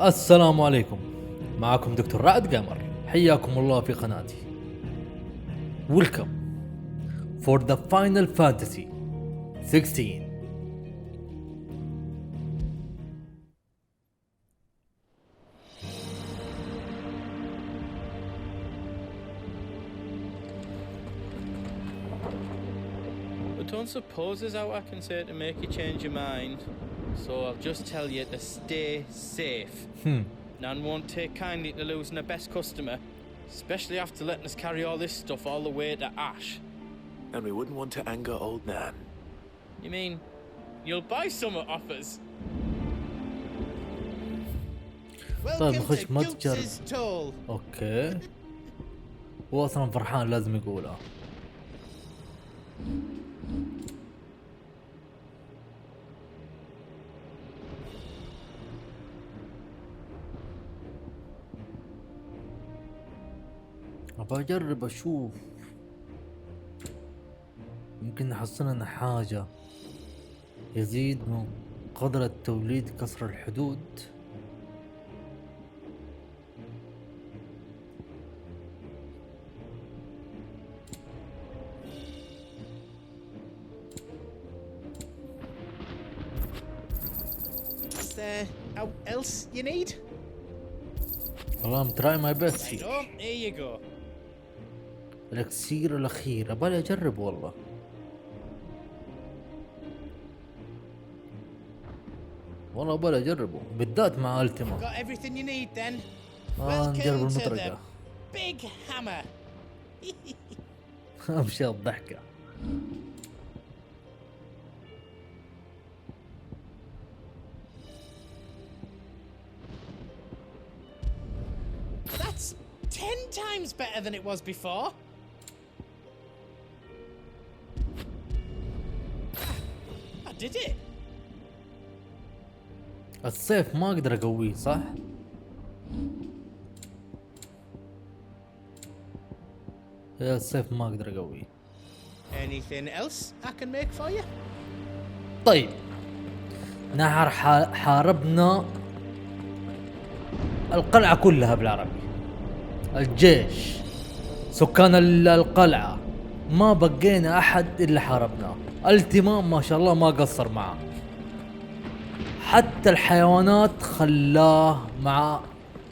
السلام عليكم، معكم دكتور رعد قمر. حياكم الله في قناتي. Welcome for the Final Fantasy 16. But don't suppose there's out I can say to make you change your mind. So I'll just tell you to stay safe. Nan won't take kindly to losing her best customer, especially after letting us carry all this stuff all the way to Ash. And we wouldn't want to anger old Nan. You mean you'll buy some off us? طيب نخش متجر. اوكي، هو اصلا فرحان لازم يقولها. ابغى اجرب اشوف يمكن نحصل لنا حاجة يزيد من قدرة توليد كسر الحدود. Is there else you need? والله I'm trying my best Right here. on, here you go. الاكسير الاخير ابغى اجرب والله. والله ابغى اجربه بالذات مع التيما. Got everything you need then. نجرب Welcome to the المطرقة. big hammer. امشي الضحكة. That's 10 times better than it was before. I did it. السيف ما اقدر اقويه صح؟ يا السيف ما اقدر اقويه. Anything else I can make for you? طيب نحن حاربنا القلعة كلها بالعربي، الجيش، سكان القلعة، ما بقينا احد الا حاربناه. التيما ما شاء الله ما قصر معاه، حتى الحيوانات خلاه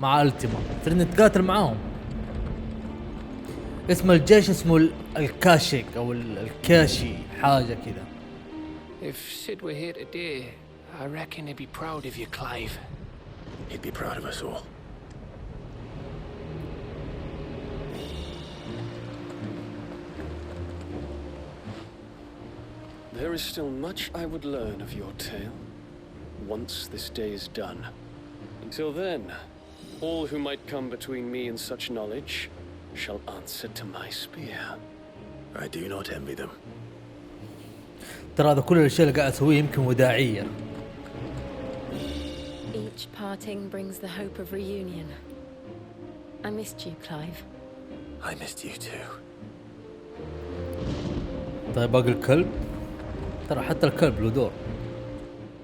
مع التيما، صرنا نتقاتل معاهم. اسم الجيش اسمه الكاشيك او الكاشي حاجة كذا. If Sid were here today, I reckon he'd be proud of you, Clive. He'd be proud of us all. There is still much I would learn of your tale, once this day is done. Until then, all who might come between me and such knowledge shall answer to my spear. I do not envy them. ترى هذا كل الاشياء اللي قاعد اسويها يمكن وداعية. Each parting brings the hope of reunion. I missed you, Clive. I missed you too. طيب باقي الكلب، ترى حتى الكلب له دور.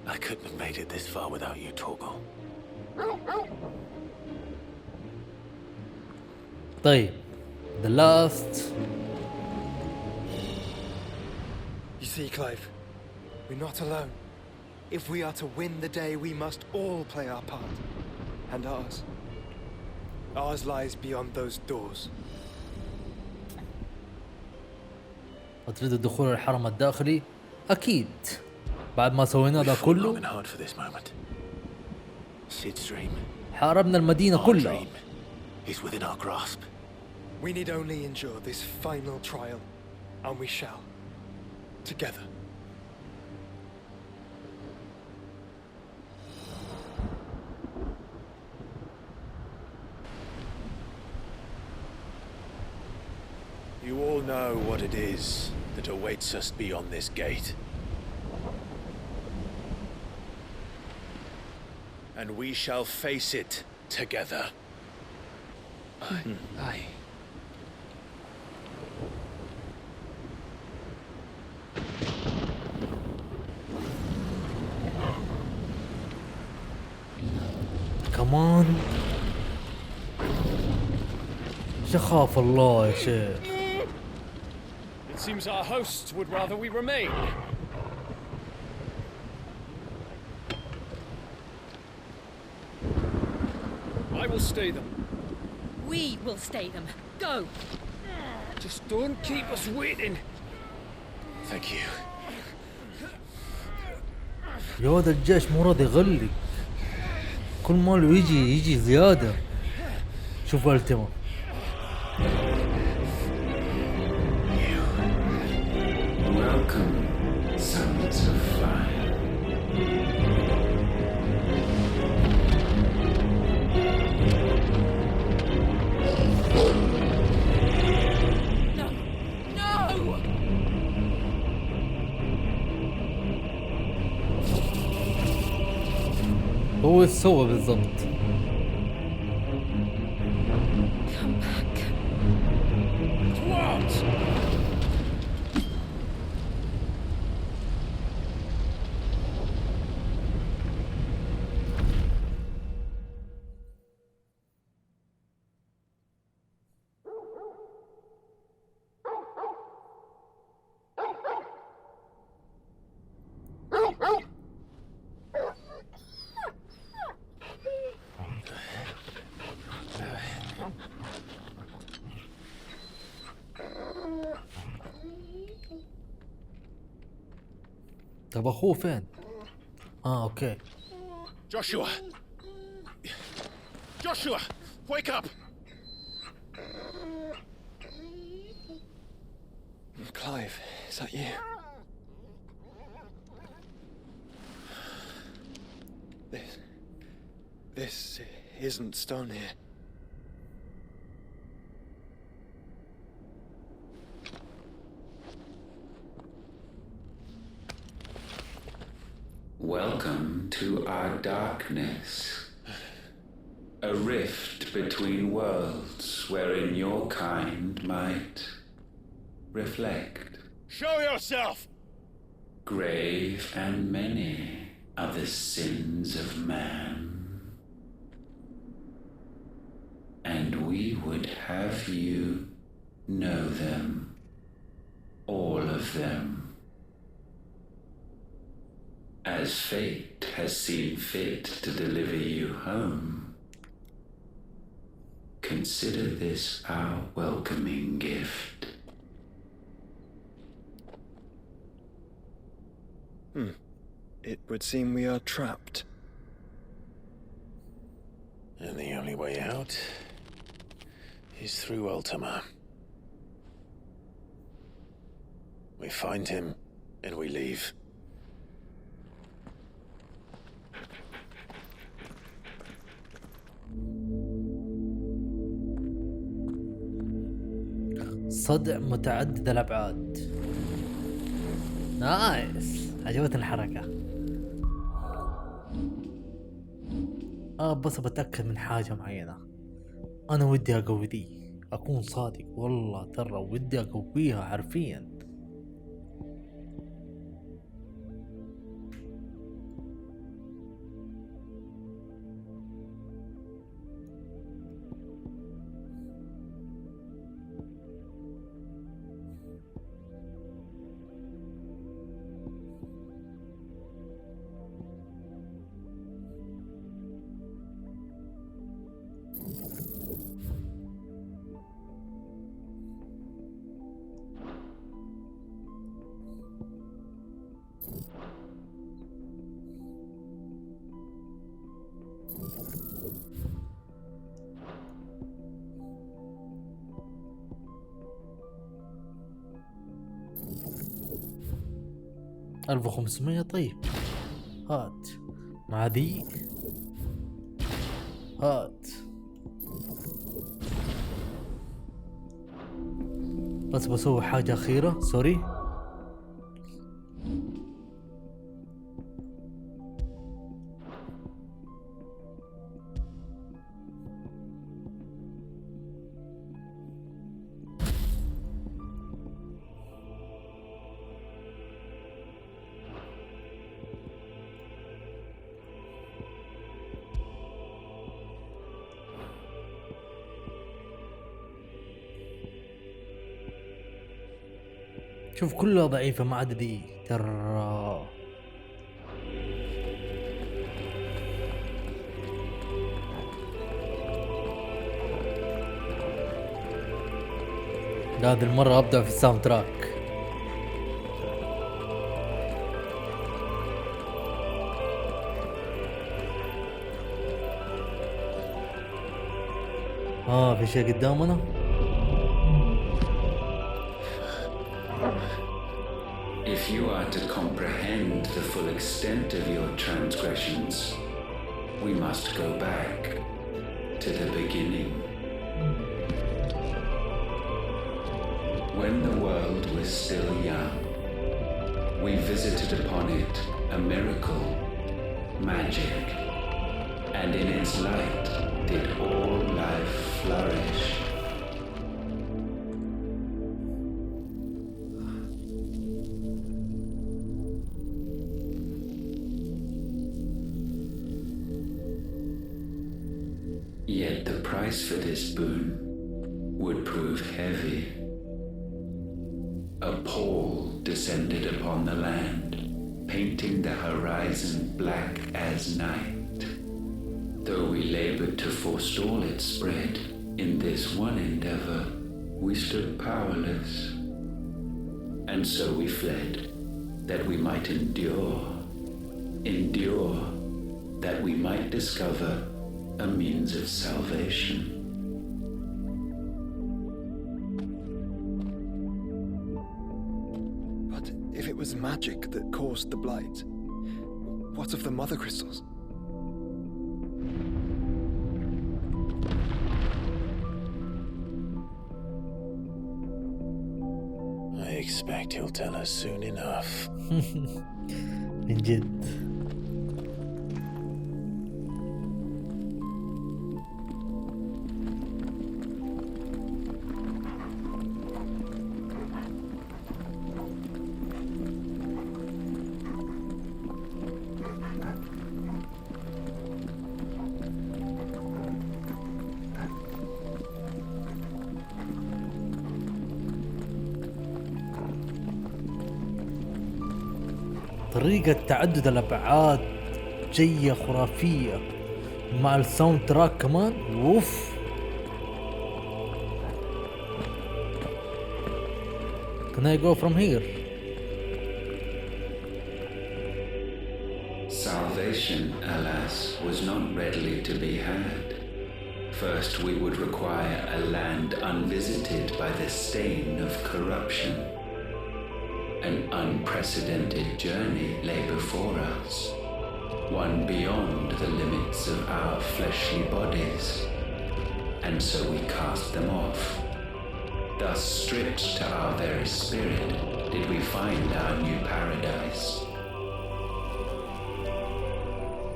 I couldn't have made it this far without you, Torgal. طيب the last. You see, Clive, we're not alone. If we are to win the day, we must all play our part. And ours lies beyond those doors. تريد الدخول الحرم الداخلي؟ أكيد. بعد ما سوينا ذا كله. Long and hard for this moment. Sid's dream. حاربنا المدينة Our كلها. dream is within our grasp. We need only endure this final trial, and we shall. Together. You all know what it is that awaits us beyond this gate. And we shall face it together. Aye. كمان. شخاف الله يا شيخ. It seems our hosts would rather we remain. I will stay them. We will stay them. Go! Just don't keep us waiting. Thank you. يا ولد الجيش مو راضي يغلي، كل ماله يجي زيادة. شوف التما. Welcome, sons of fire. هو ايش سوى بالضبط؟ Come back. What? طب اخوه فين؟ اوكي. Joshua! Joshua! Wake up! Clive, is that you? This isn't stone here. Welcome to our darkness. A rift between worlds wherein your kind might reflect. Show yourself! Grave and many are the sins of man. And we would have you know them, all of them, as fate has seen fit to deliver you home. Consider this our welcoming gift. It would seem we are trapped. And the only way out is through ULTIMA. We find him and we leave. صدع متعدد الابعاد. نايس، عجبتني الحركة. بس بتأكد من حاجة معينة. انا ودي اقوي دي، اكون صادق والله ترى ودي اقويها حرفيا. ألف وخمسمية. طيب هات مع دي، هات. بس بسوي حاجة أخيرة. سوري. شوف كلها ضعيفة ما عدا دي ترى. هذه المرة أبدأ في الساوند تراك. في شيء قدامنا. If you are to comprehend the full extent of your transgressions, we must go back to the beginning. When the world was still young, we visited upon it a miracle, magic, and in its light did all life flourish. Yet the price for this boon would prove heavy. A pall descended upon the land, painting the horizon black as night. Though we labored to forestall its spread, in this one endeavor, we stood powerless. And so we fled, that we might endure, that we might discover a means of salvation. But if it was magic that caused the blight, what of the mother crystals? I expect he'll tell us soon enough. من جد. طريقة تعدد الأبعاد جية خرافية مع الساوند تراك كمان. ووف. Can I go from here? Salvation, alas, was not readily to be had. First, we would require a land unvisited by the stain of corruption. An unprecedented journey lay before us, one beyond the limits of our fleshly bodies, and so we cast them off. Thus, stripped to our very spirit, did we find our new paradise.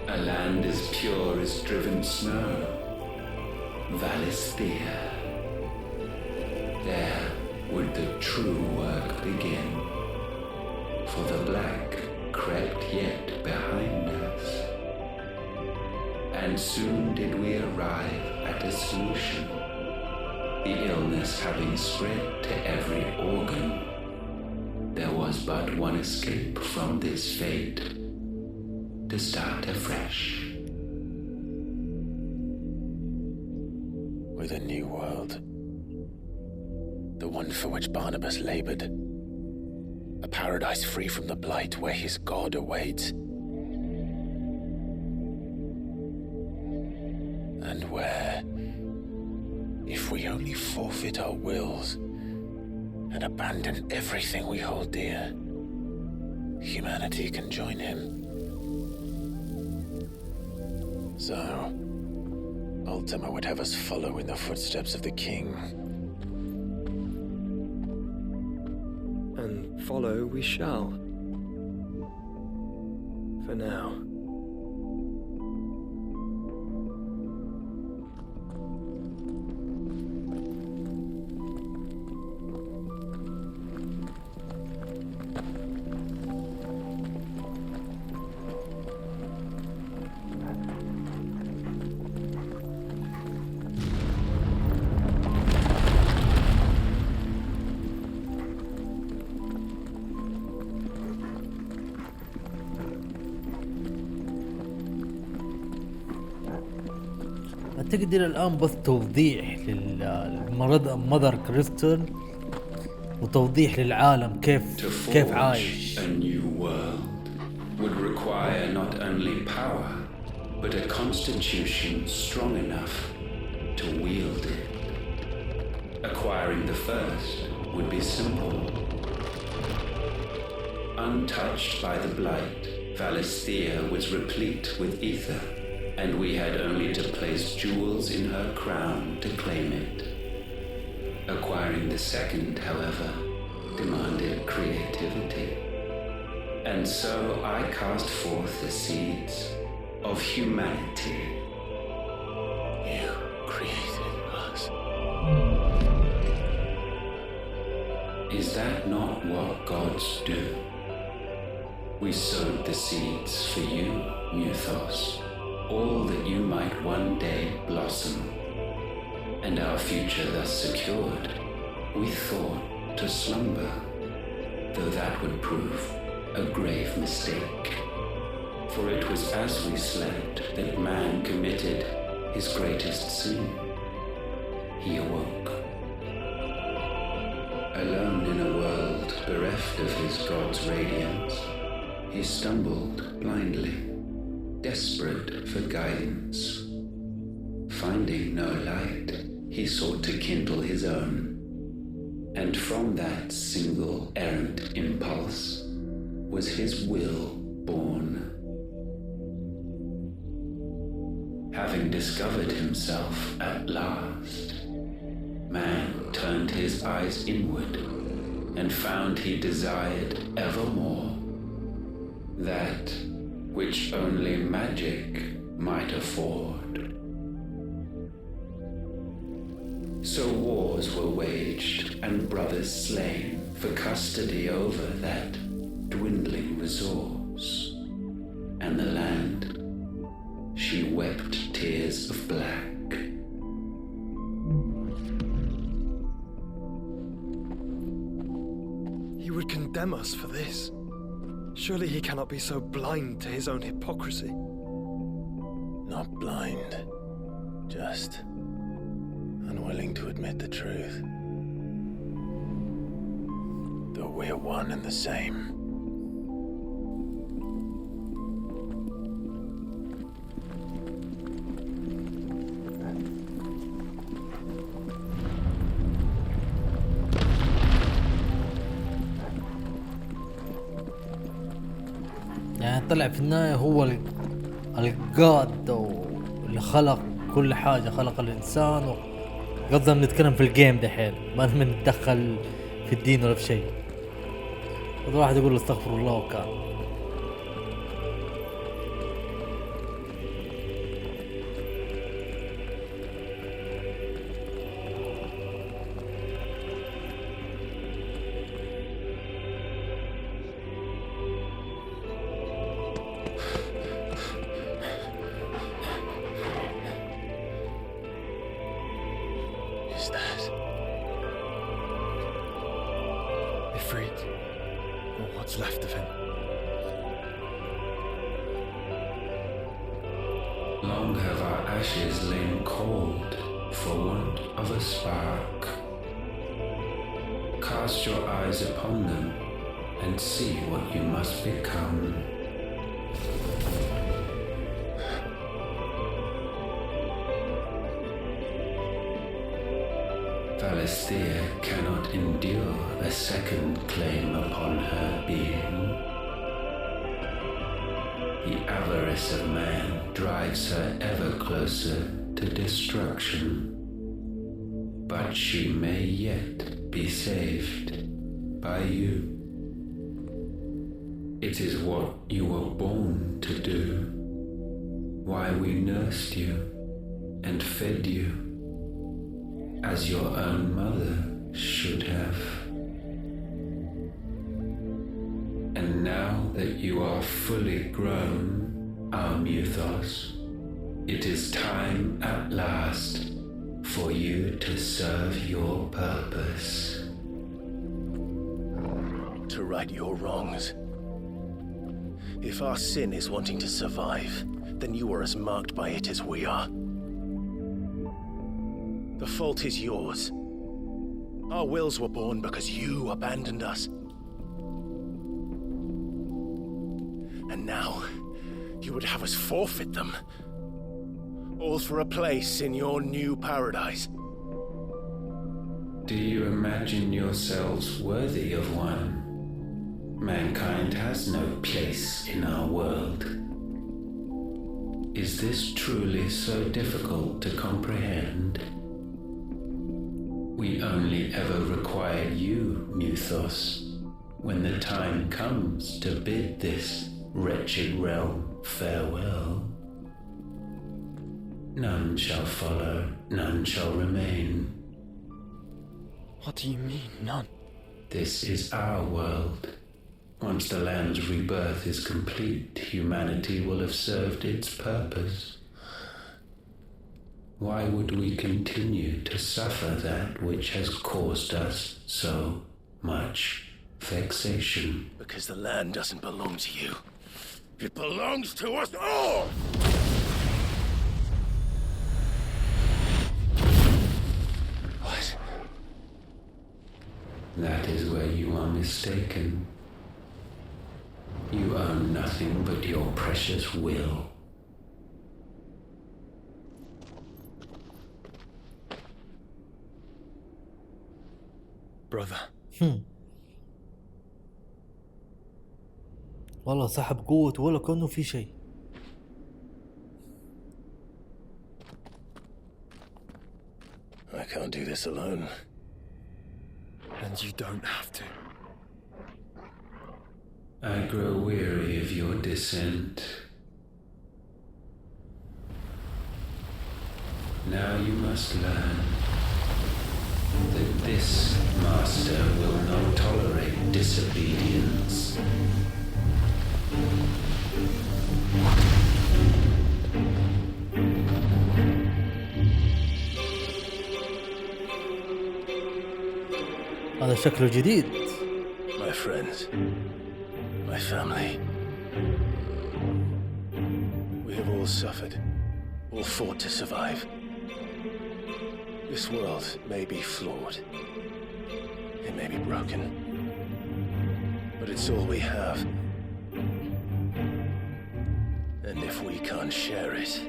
A land as pure as driven snow, Valisthea. There would the true work begin. For the black crept yet behind us. And soon did we arrive at a solution. The illness having spread to every organ, there was but one escape from this fate, to start afresh. With a new world. The one for which Barnabas labored. A paradise free from the blight where his God awaits. And where, if we only forfeit our wills and abandon everything we hold dear, humanity can join him. So, Ultima would have us follow in the footsteps of the king. And follow we shall. For now. أعتقد إلى الآن بس توضيح للمذر كريستال وتوضيح للعالم كيف عايش. A new world would require not only power, but a constitution strong enough to wield it. Acquiring the first would be simple. Untouched by the blight, Valisthea was replete with ether, and we had only to place jewels in her crown to claim it. Acquiring the second, however, demanded creativity. And so I cast forth the seeds of humanity. You created us. Is that not what gods do? We sowed the seeds for you, Muthos, all that you might one day blossom. And our future thus secured, we thought to slumber, though that would prove a grave mistake. For it was as we slept that man committed his greatest sin. He awoke. Alone in a world bereft of his god's radiance, he stumbled blindly, desperate for guidance. Finding no light, he sought to kindle his own. And from that single errant impulse was his will born. Having discovered himself at last, man turned his eyes inward and found he desired evermore that which only magic might afford. So wars were waged and brothers slain for custody over that dwindling resource. And the land, she wept tears of black. He would condemn us for this. Surely he cannot be so blind to his own hypocrisy. Not blind, just unwilling to admit the truth. Though we're one and the same. يعني طلع في النهاية هو القاد اللي خلق كل حاجة، خلق الإنسان. وقصدنا نتكلم في الجيم دحين، ما نبي نتدخل في الدين ولا في شيء. هذا واحد يقول استغفر الله وكان. Is that Ifrit, or what's left of him? Long have our ashes lain cold for want of a spark. Cast your eyes upon them and see what you must become. Valisthea cannot endure a second claim upon her being. The avarice of man drives her ever closer to destruction. But she may yet be saved by you. It is what you were born to do, why we nursed you and fed you, as your own mother should have. And now that you are fully grown, our Muthos, it is time at last for you to serve your purpose. to right your wrongs? If our sin is wanting to survive, then you are as marked by it as we are. The fault is yours. Our wills were born because you abandoned us. And now, you would have us forfeit them. All for a place in your new paradise. Do you imagine yourselves worthy of one? Mankind has no place in our world. Is this truly so difficult to comprehend? We only ever require you, Muthos, when the time comes to bid this wretched realm farewell. None shall follow, none shall remain. What do you mean, none? This is our world. Once the land's rebirth is complete, humanity will have served its purpose. Why would we continue to suffer that which has caused us so much vexation? Because the land doesn't belong to you. It belongs to us all! What? That is where you are mistaken. You own nothing but your precious will. Brother. والله سحب قوة ولا كأنه في شيء. I can't do this alone. And you don't have to. I grow weary of your dissent. Now you must learn that this master will not tolerate disobedience. هذا شكله جديد. My friends, my family. We have all suffered, all fought to survive. This world may be flawed. It may be broken. But it's all we have. And if we can't share it,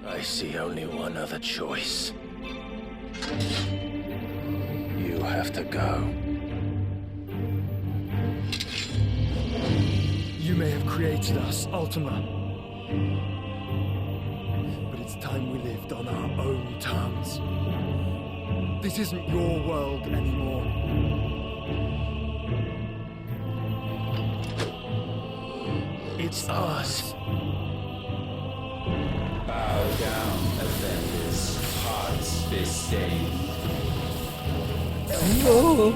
I see only one other choice. You have to go. You may have created us, Ultima. But it's time we lived on our own terms. This isn't your world anymore. It's ours. Bow down, offenders, hearts disdain. No.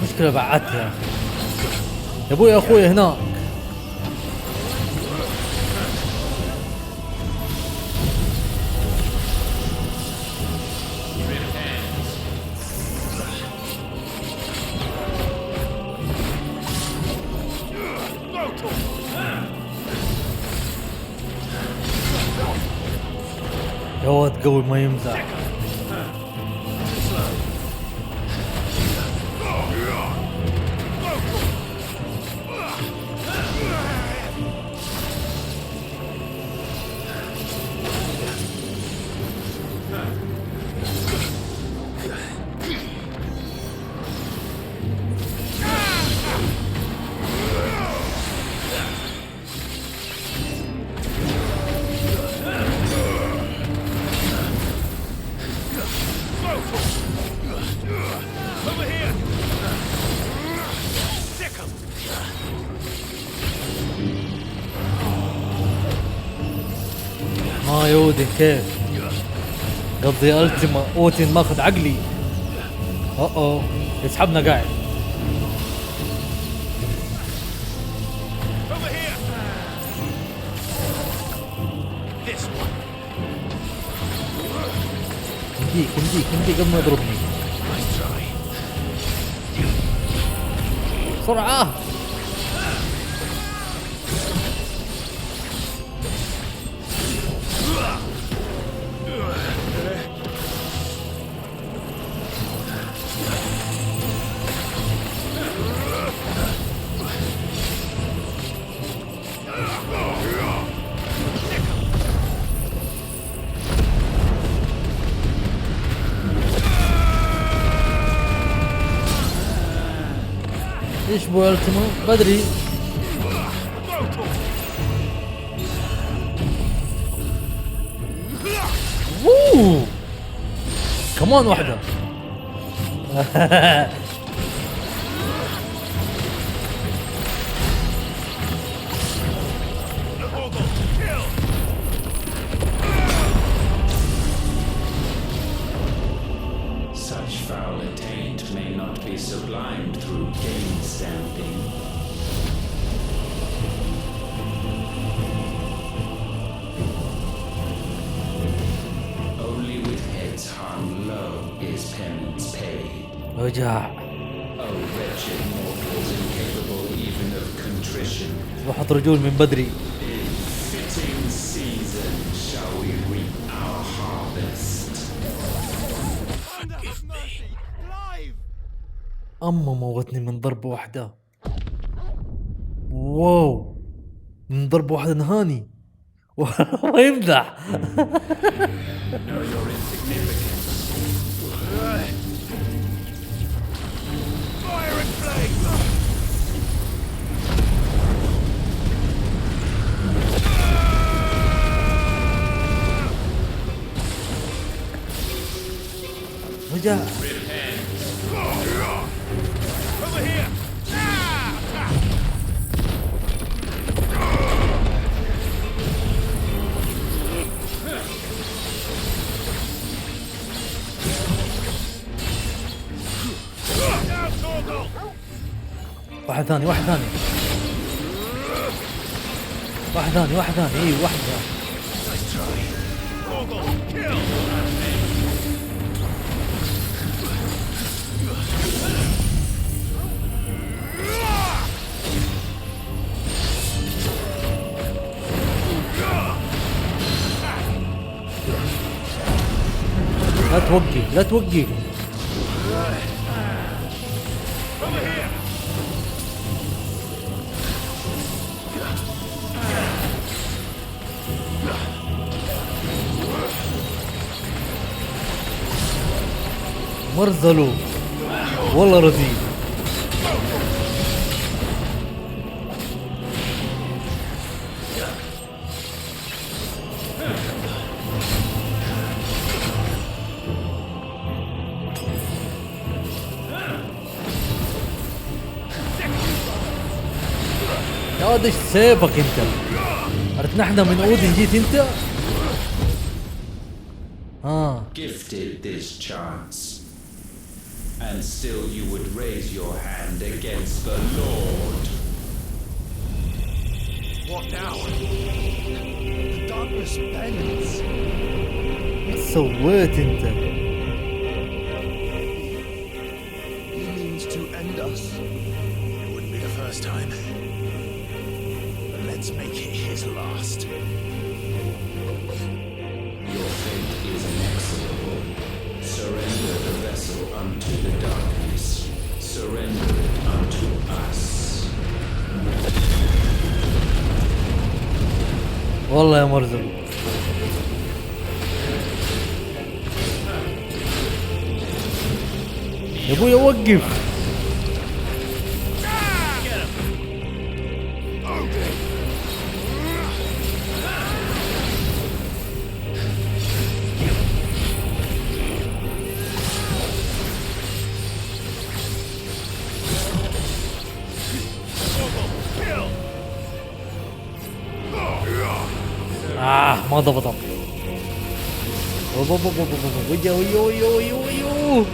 مشكلة بعدت يا أخي. يا أبوي أخوي هناك. يا واد قوي ما يمزح. يا اودين كيف قصدي التيما اوتين ماخذ عقلي. يسحبنا قاعد. كنديك قبل ما يضربني بسرعة. ايش بو التيما بدري. ووو كمان واحدة. Such foul attaint may not be sublimed through game stamping. Only with heads hung low is penance paid. وجع. Oh, wretched mortals incapable even of contrition. وحط رجول من بدري. In fitting season shall we reap our harvest. اما موتني من ضربة واحدة. واو من ضربة واحدة نهاني. ما يمزح. Know your insignificance. Fire and flame! وجع. Over here! واحد ثاني اي واحدة. لا توقف. مرزلو والله رذيل. يا ولد ايش سيبك انت؟ ارتنحنا من اودين جيت انت؟ Gifted this chance, and still you would raise your hand against the Lord. What now? The darkness bends. ايش سويت انت؟ He means to end us. It wouldn't be the first time. But let's make it his last. Your fate is inexorable. Surrender the vessel unto the darkness. Surrender it unto us. والله يا مرزق. يا ابوي وقف. ما ضبطت. ويا ويا ويا ويا ويا.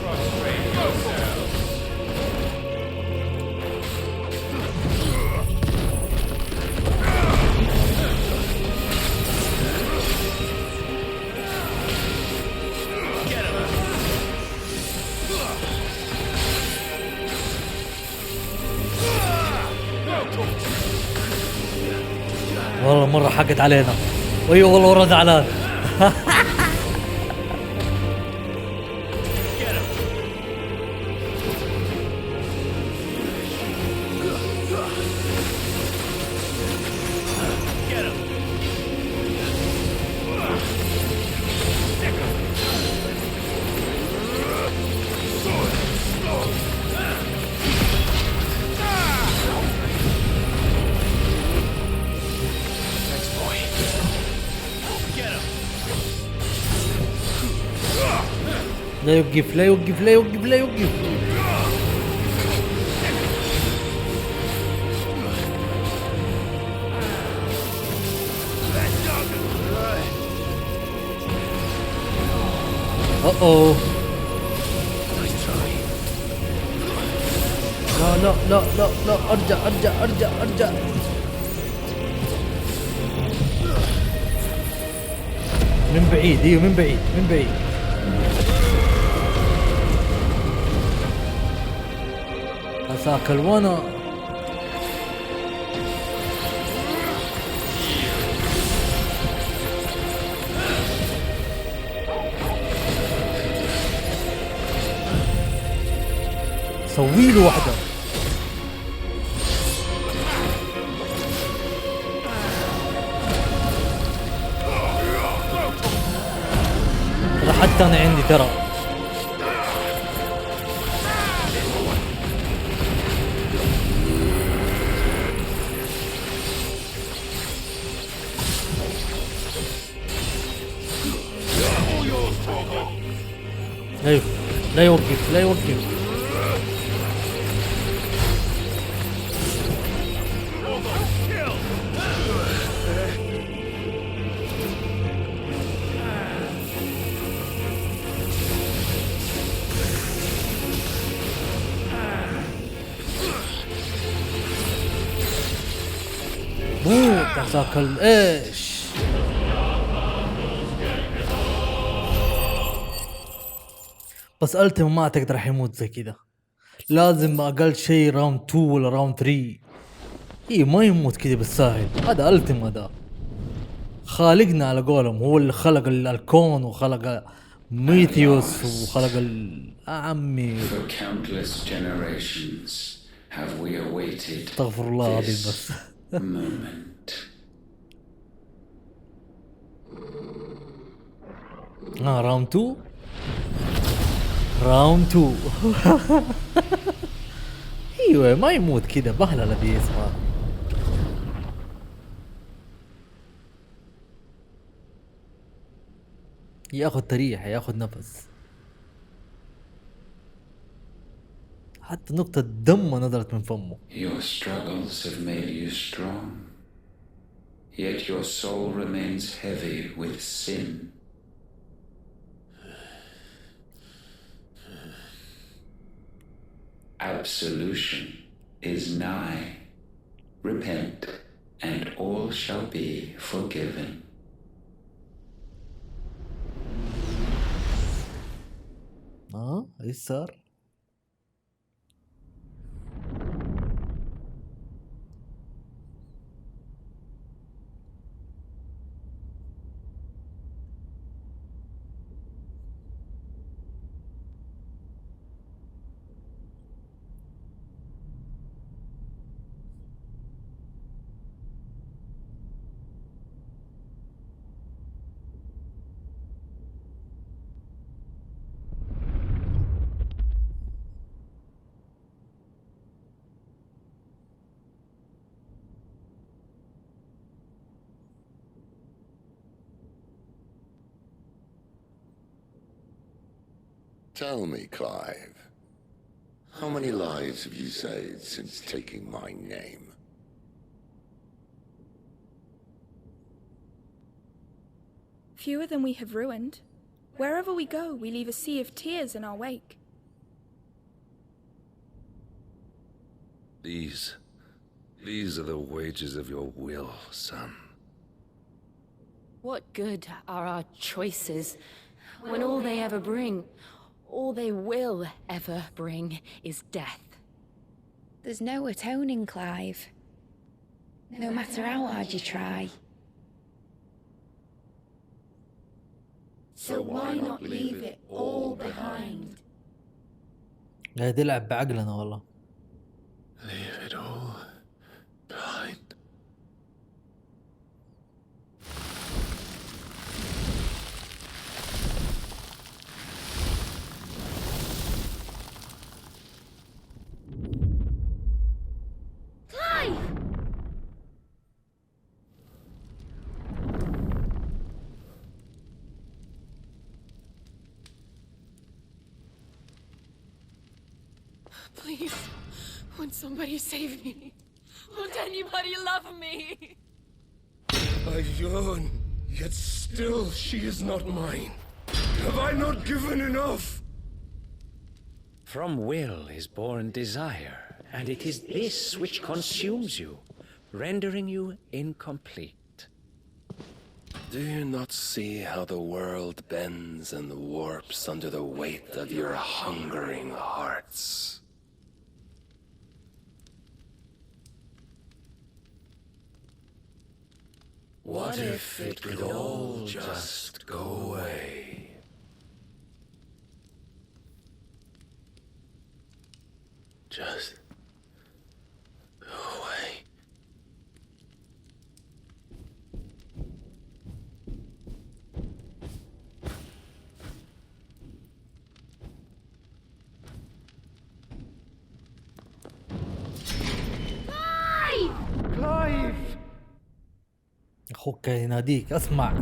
والله مرة حقت علينا. ايوه والله ورا زعلان. لا يوقف لا يوقف لا يوقف لا يوقف. اوه لا لا لا لا لا ارجع ارجع ارجع ارجع. من بعيد ايوه من بعيد من بعيد. هساك الوانا سوي له واحدة. ترى حتى انا عندي ترى. لا يوقف لا يوقف. موت عساك ايش. بس التيما ما اعتقد راح يموت زي كذا. لازم اقل شيء راوند 2 ولا راوند 3. ايه ما يموت كذا بالساهل. هذا التيما ده خالقنا على قولهم. هو اللي خلق الكون وخلق ميثيوس وخلق عمي. استغفر الله العظيم بس. راوند 2 راوند 2. ايوه ما يموت كذا بهلله دي اسمها. ياخذ تريح ياخذ نفس. حتى نقطة دم نزلت من فمه. Your struggles have made you strong, yet your soul remains heavy with sin. Absolution is nigh. Repent, and all shall be forgiven. ايش صار؟ Tell me, Clive, how many lives have you saved since taking my name? Fewer than we have ruined. Wherever we go, we leave a sea of tears in our wake. These are the wages of your will, son. What good are our choices when all they ever bring, all they will ever bring, is death? There's no atoning, Clive. No matter how hard you try. So why not leave it all behind? قاعد يلعب بعقلنا والله. Leave it all behind. Clive! Please, won't somebody save me? Won't anybody love me? I yearn, yet still she is not mine. Have I not given enough? From will is born desire, and it is this which consumes you, rendering you incomplete. Do you not see how the world bends and warps under the weight of your hungering hearts? What if it could all just go away? Just go away. Clive! اخوك يناديك، اسمع.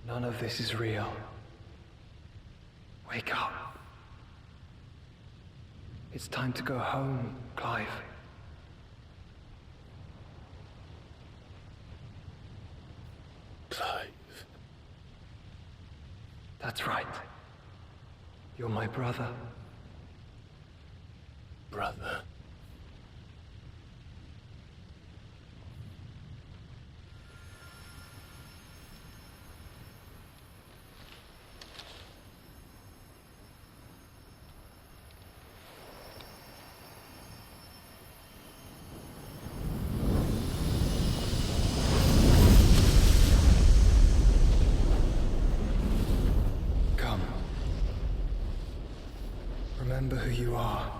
None of this is real. Wake up. It's time to go home, Clive. Clive. That's right. You're my brother. Brother. Come. Remember who you are.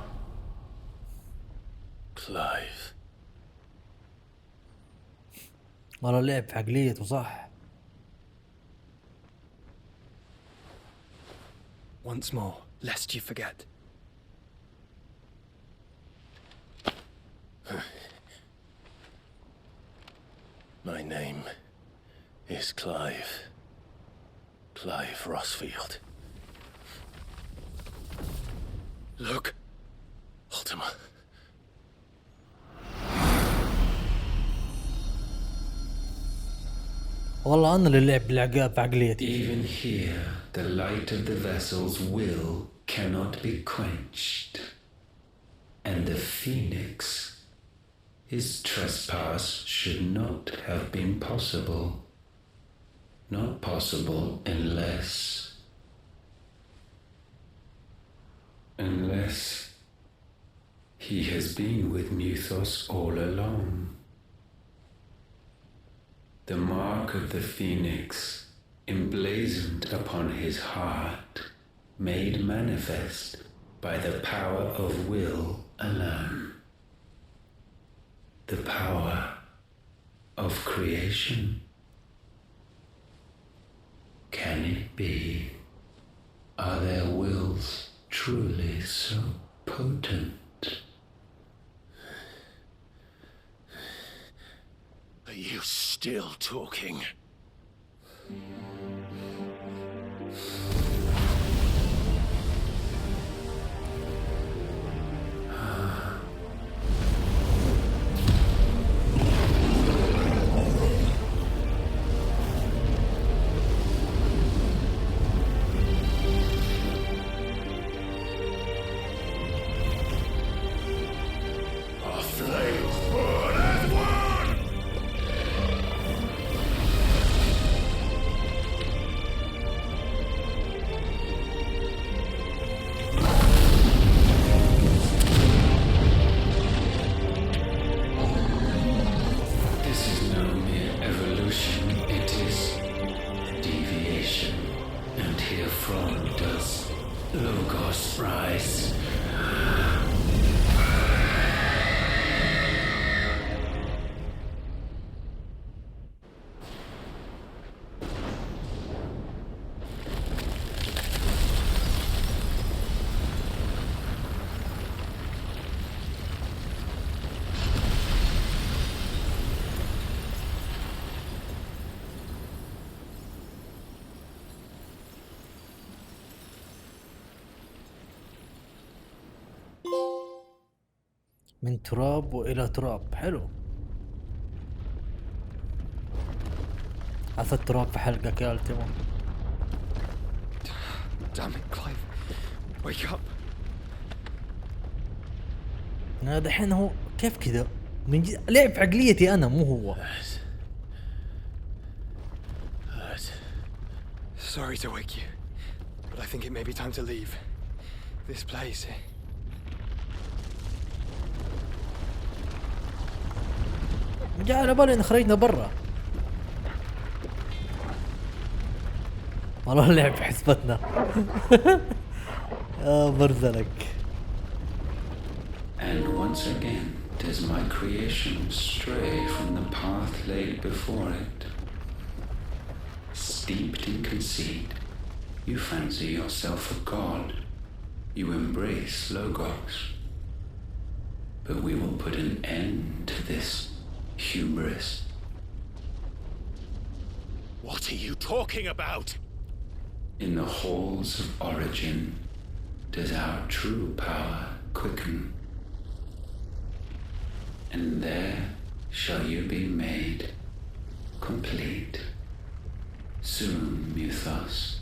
Clive. والله لعب في عقليته صح. Once more, lest you forget. My name is Clive. Clive Rossfield. Look. Ultima. والله أنا اللي لعب بالعقاب في عقليتي. Even here, the light of the vessel's will cannot be quenched. And the Phoenix, his trespass should not have been possible. Not possible unless he has been with Muthos all along. The mark of the Phoenix, emblazoned upon his heart, made manifest by the power of will alone. The power of creation. Can it be? Are their wills truly so potent? Are you still talking? من تراب والى تراب. حلو. عث التراب في حلقك يا التيما. Damn it, Clive. Wake up. انا دحين هو كيف كذا؟ من لعب في عقليتي انا مو هو. Sorry to wake you, but I think it may be time to leave this place. جاء على بالي ان خرجنا برا. والله لعب في حسبتنا. برزلك. And once again does my creation stray from the path laid before it. Steeped in conceit, you fancy yourself a god. You embrace Logos. But we will put an end to this hubris. What are you talking about? In the halls of origin does our true power quicken. And there shall you be made complete. Soon, Mythos,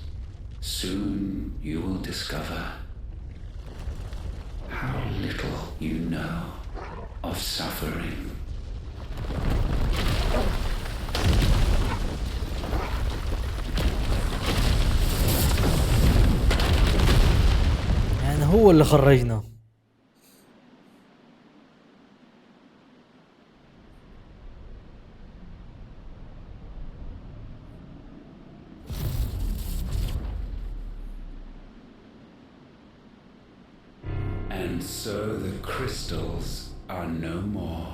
soon you will discover how little you know of suffering. يعني هو اللي خرجنا. And so the crystals are no more.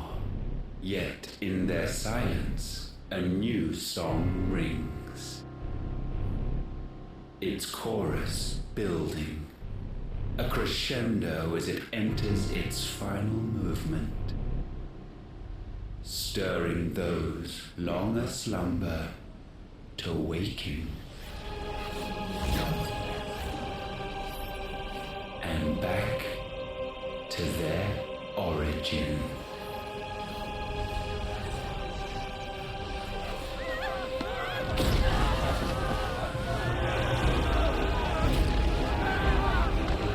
Yet in their silence, a new song rings. Its chorus building, a crescendo as it enters its final movement, stirring those long aslumber to waking. And back to their origin.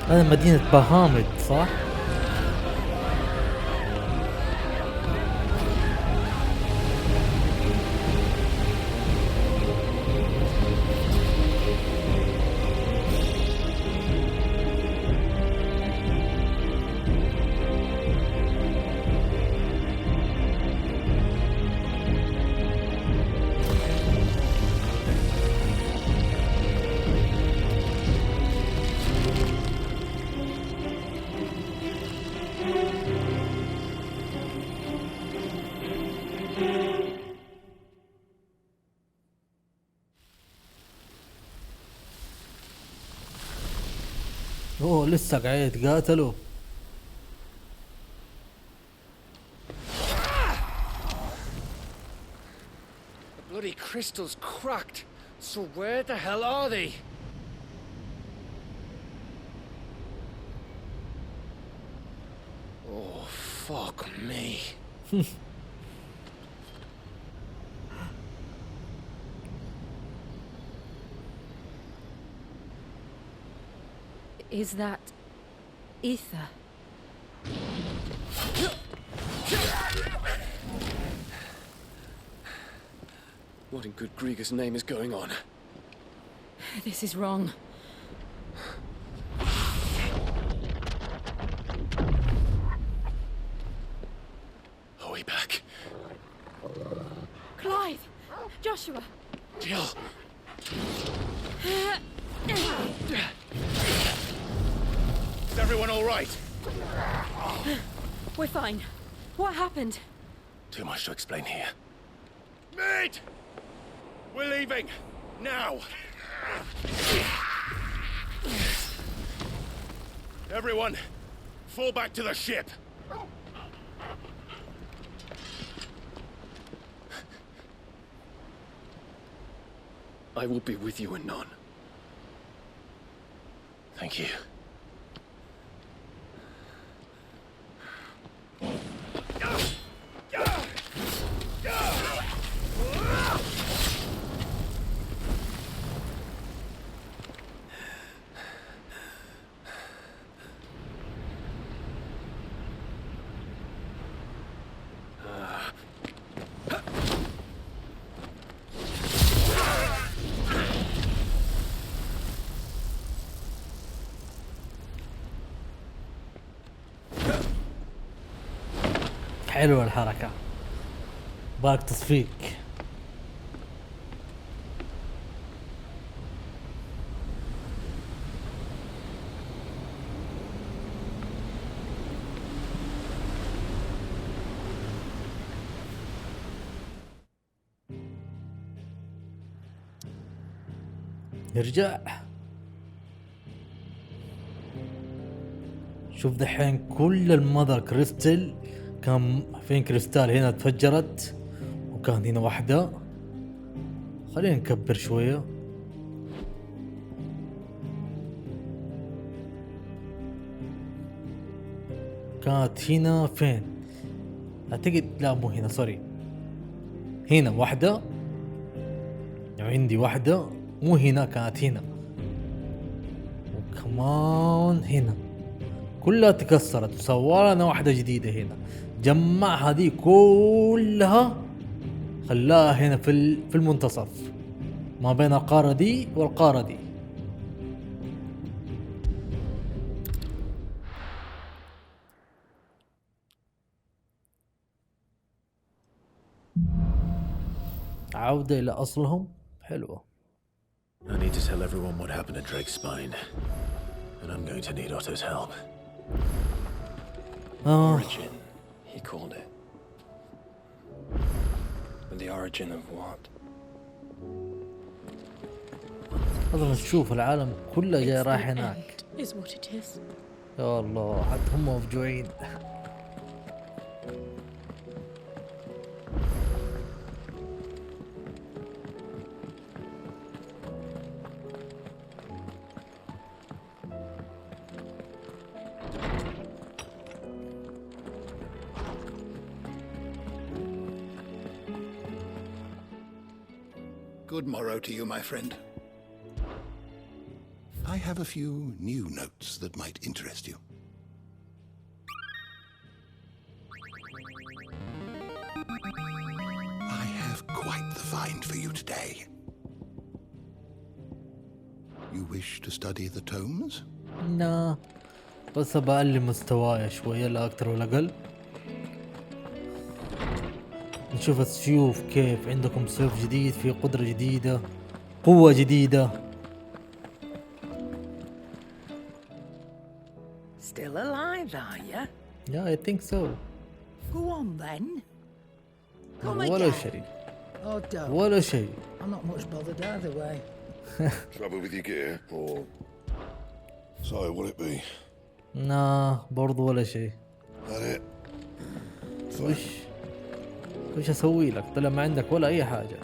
هذا مدينة بهامد صح؟ اوه لسه قاعد يتقاتلوا. The bloody crystal's cracked. So where the hell are they? Oh, fuck me. Is that ether? What in good Grieger's name is going on? This is wrong. Are we back? Clive! Joshua! Jill! Is everyone all right? We're fine. What happened? Too much to explain here. Mate! We're leaving! Now! Everyone, fall back to the ship! I will be with you anon. Thank you. حلوة الحركة. بالك تصفيق. نرجع. شوف دحين كل المذر كريستال كان فين كريستال هنا تفجرت وكان هنا واحدة. خلينا نكبر شوية. كانت هنا فين؟ اعتقد لا مو هنا سوري. هنا واحدة عندي واحدة مو هنا كانت هنا وكمان هنا كلها تكسرت وسوى لنا واحدة جديدة هنا. جمع هذه كلها خلاها هنا في المنتصف ما بين القارة دي والقارة دي. عودة إلى أصلهم حلوة. I need to tell everyone what happened at Drake's Spine, and I'm going to need Otto's help. Origin, he called it. But the origin of what? أظن نشوف العالم كله جاي رايح هناك. Is what it is. يا الله حتى هم مفجوعين. Good morrow to you, my friend. I have a few new notes that might interest you. I have quite the find for you today. You wish to study the tomes? لا بس بقلل مستواي شوية لا أكتر ولا أقل. نشوف السيوف كيف عندكم سيف جديد في قدرة جديدة قوة جديدة. Still alive, are you? Yeah, I think so. Go on then. Come ولا again. شيء. Oh, don't. ولا شيء. I'm not much bothered either way. Trouble with your gear, or So, what'll it be? برضو ولا شيء. That it? وش اسوي لك؟ طلع ما عندك ولا اي حاجة.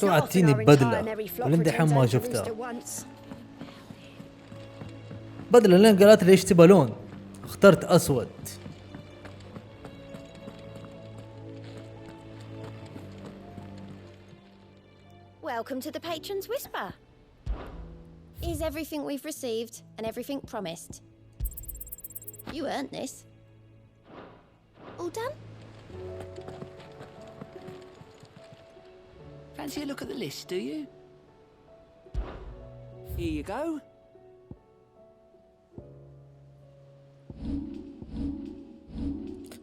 توعدتيني ببدلة ولين دحين ما شفتها. بدلة لين قالت لي ايش تبى لون؟ اخترت اسود. Welcome to the Patron's Whisper. Is everything we've received and everything promised? You earned this. All done? Fancy a look at the list, do you? Here you go.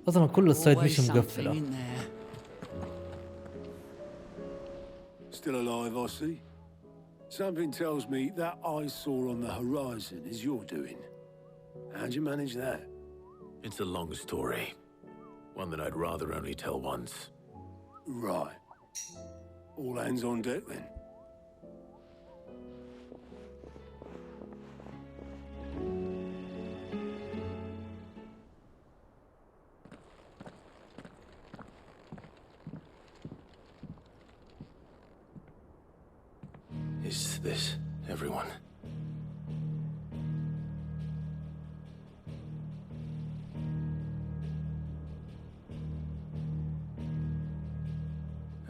اصلا كل السايد Always مش something مقفلة. in there. Still alive, I see. Something tells me that I saw on the horizon is your doing. How'd you manage that? It's a long story. One that I'd rather only tell once. Right. All hands on deck then. Is this everyone?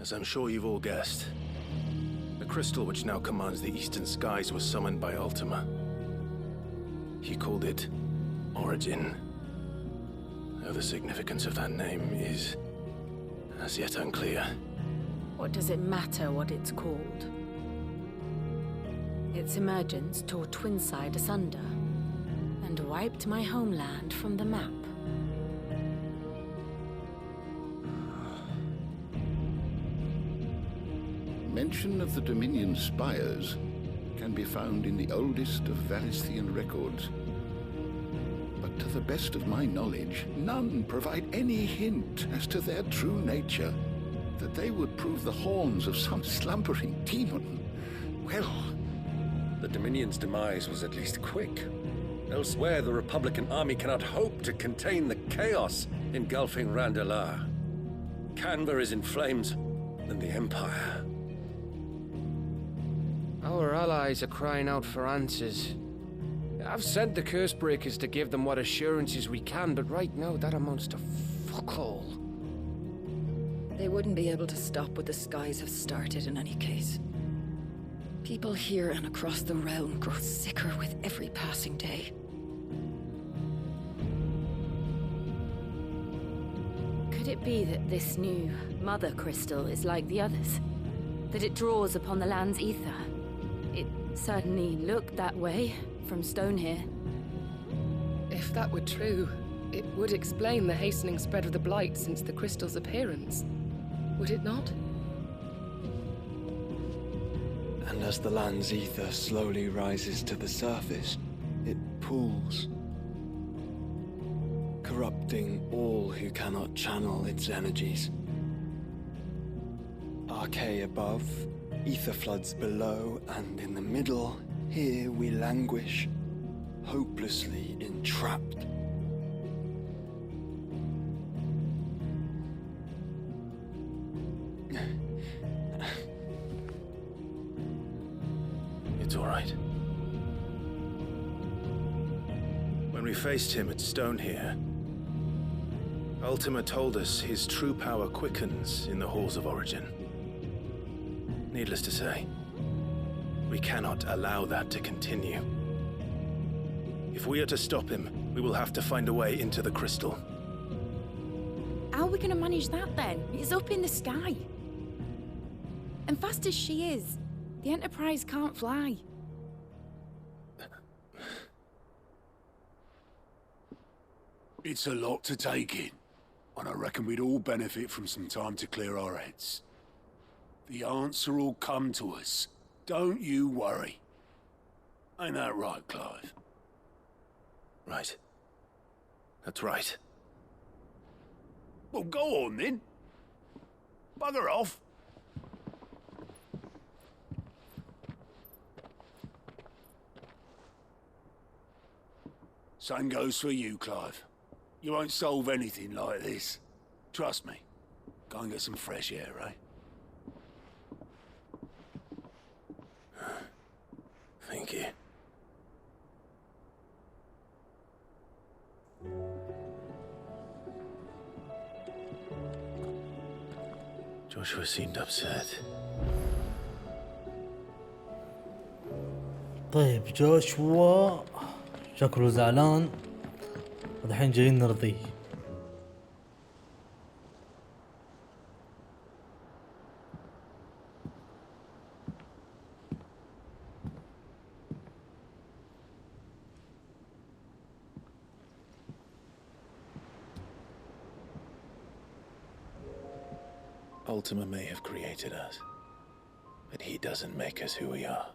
As I'm sure you've all guessed, the crystal which now commands the eastern skies was summoned by Ultima. He called it Origin. Though the significance of that name is as yet unclear. What does it matter what it's called? Its emergence tore Twinside asunder and wiped my homeland from the map. Mention of the Dominion spires can be found in the oldest of Valisthian records. But to the best of my knowledge, none provide any hint as to their true nature. That they would prove the horns of some slumbering demon. Well, the Dominion's demise was at least quick. Elsewhere, the Republican army cannot hope to contain the chaos engulfing Randalar. Canva is in flames, and the Empire. Our allies are crying out for answers. I've sent the Cursebreakers to give them what assurances we can, but right now that amounts to fuck all. They wouldn't be able to stop what the skies have started in any case. People here and across the realm grow sicker with every passing day. Could it be that this new Mother Crystal is like the others? That it draws upon the land's ether? It certainly looked that way from stone here. If that were true, it would explain the hastening spread of the Blight since the crystal's appearance. Would it not? And as the land's ether slowly rises to the surface, it pools, corrupting all who cannot channel its energies. Archay above, ether floods below, and in the middle, here we languish, hopelessly entrapped. It's all right. When we faced him at Stone here, Ultima told us his true power quickens in the halls of Origin. Needless to say, we cannot allow that to continue. If we are to stop him, we will have to find a way into the crystal. How are we going to manage that then? It's up in the sky. And fast as she is, the Enterprise can't fly. It's a lot to take in, and I reckon we'd all benefit from some time to clear our heads. The answer will come to us. Don't you worry. Ain't that right, Clive? Right. That's right. Well, go on then. Bugger off! Same goes for you, Clive. You won't solve anything like this. Trust me. Go and get some fresh air, eh? Thank you. Joshua seemed upset. طيب جوشوا شكله زعلان ودحين جايين نرضيه. Ultima may have created us, but he doesn't make us who we are.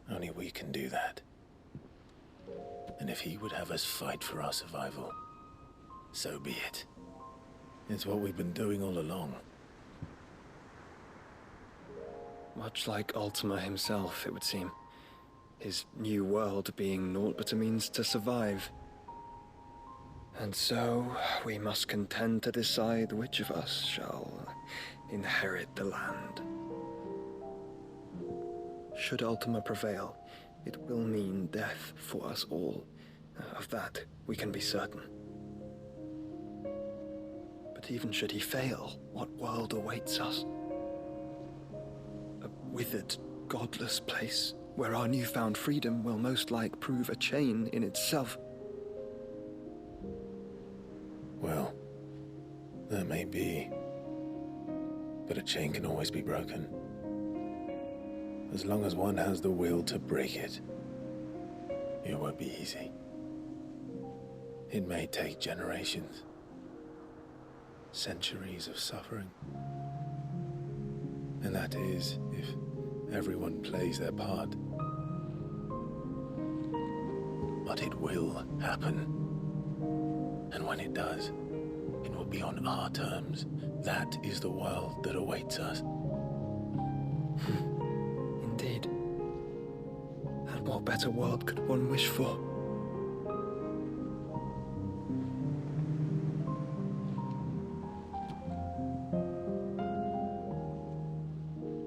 Only we can do that. And if he would have us fight for our survival, so be it. It's what we've been doing all along. Much like Ultima himself, it would seem. His new world being naught but a means to survive. And so, we must contend to decide which of us shall inherit the land. Should Ultima prevail, it will mean death for us all. Of that, we can be certain. But even should he fail, what world awaits us? A withered, godless place, where our newfound freedom will most like prove a chain in itself. Well, that may be. But a chain can always be broken. As long as one has the will to break it, it won't be easy. It may take generations, centuries of suffering. And that is if everyone plays their part. But it will happen. And when it does, it will be on our terms. That is the world that awaits us. Indeed. And what better world could one wish for?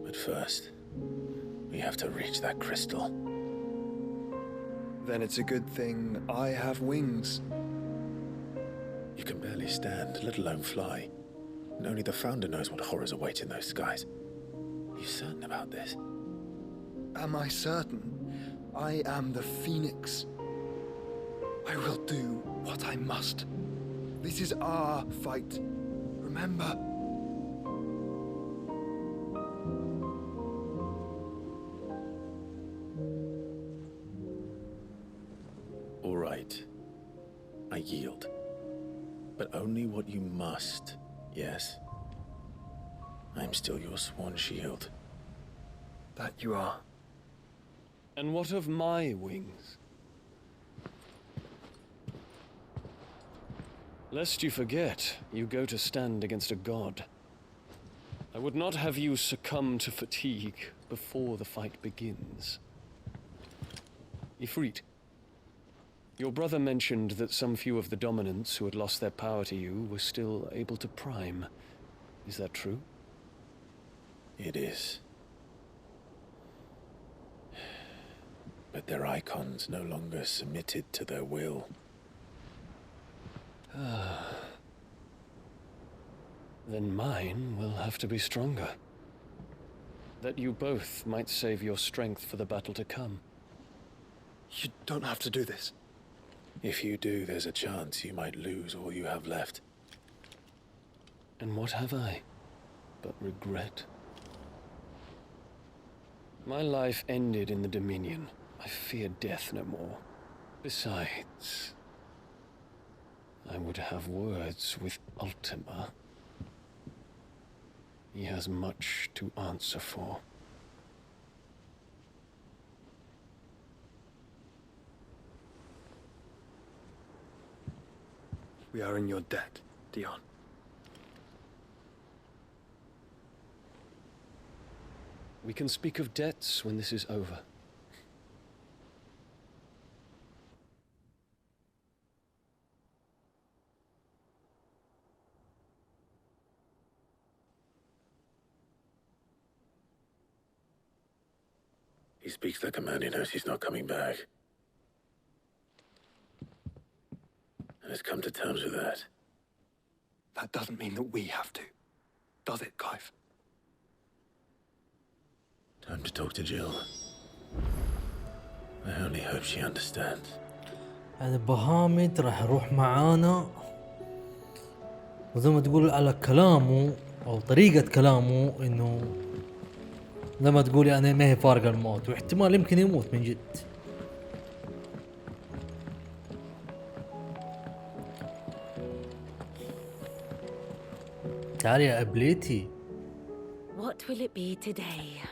But first, we have to reach that crystal. Then it's a good thing I have wings. You can barely stand, let alone fly. And only the Founder knows what horrors await in those skies. Are you certain about this? Am I certain? I am the Phoenix. I will do what I must. This is our fight. Remember? All right. I yield. But only what you must, yes? I'm still your sworn shield. That you are. And what of my wings? Lest you forget, you go to stand against a god. I would not have you succumb to fatigue before the fight begins. Ifrit, your brother mentioned that some few of the dominants who had lost their power to you were still able to prime. Is that true? It is. But their icons no longer submitted to their will. Then mine will have to be stronger. That you both might save your strength for the battle to come. You don't have to do this. If you do, there's a chance you might lose all you have left. And what have I but regret? My life ended in the Dominion. I fear death no more. Besides, I would have words with Ultima. He has much to answer for. We are in your debt, Dion. We can speak of debts when this is over. He speaks like a man who knows he's not coming back. And has come to terms with that. That doesn't mean that we have to, does it, Clive? Time to talk to Jill. I only hope she understands. يعني بهامد راح يروح معانا، وزي ما تقول على كلامه او طريقة كلامه انه زي ما تقول يعني ما هي فارقة الموت، واحتمال يمكن يموت من جد. تعالي يا ابليتي. What will it be today?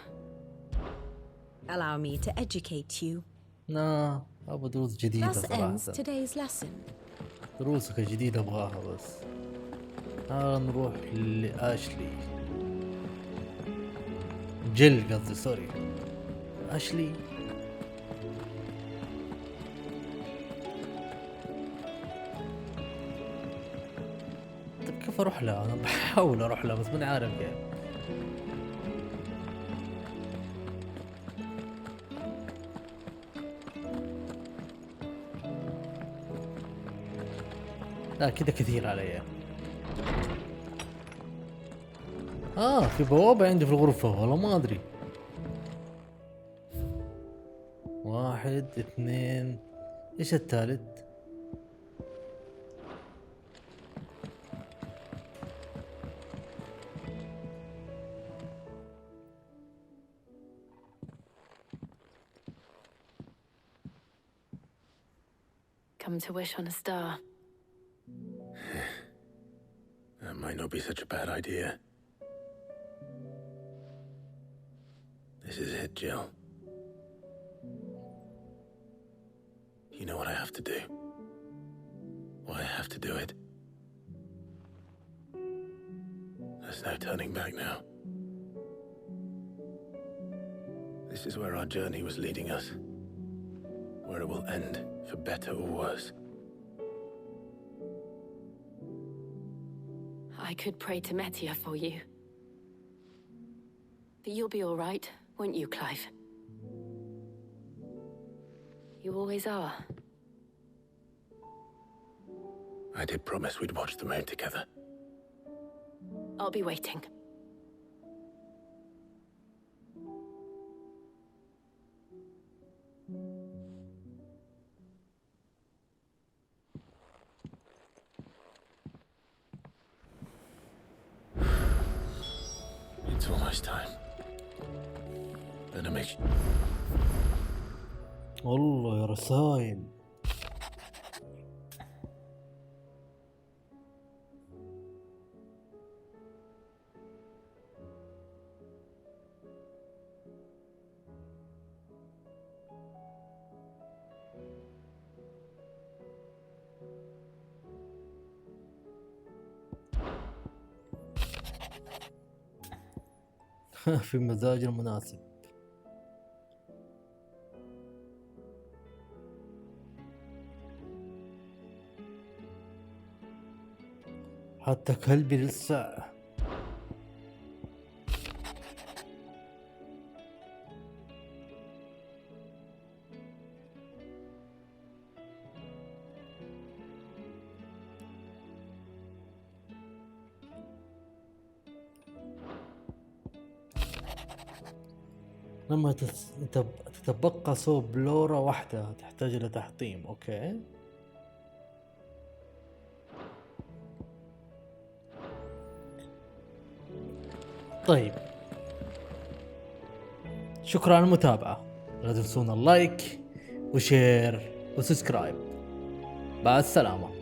Allow me to educate you. لا ابغى دروس جديدة Thus صراحة. ends today's lesson. دروسك الجديدة ابغاها بس. تعال نروح لاشلي. جل قصدي سوري. اشلي. طيب كيف اروح لها؟ انا بحاول اروح لها بس ماني عارف كيف. لا كده كثير علي. في بوابة عندي في الغرفة والله ما ادري. 1 2 ايش الثالث؟ Come to wish on a star. That might not be such a bad idea. This is it, Jill. You know what I have to do. Why I have to do it. There's no turning back now. This is where our journey was leading us. Where it will end, for better or worse. I could pray to Metia for you. But you'll be all right, won't you, Clive? You always are. I did promise we'd watch the moon together. I'll be waiting. It's almost time. Better make sure. والله يا رسايل. في مزاج المناسب. حتى كلبي لسه. لما تتبقى صوب لورا واحدة تحتاج إلى تحطيم. أوكي. طيب شكرا على المتابعة. لا تنسون اللايك وشير وسبسكرايب. مع السلامة.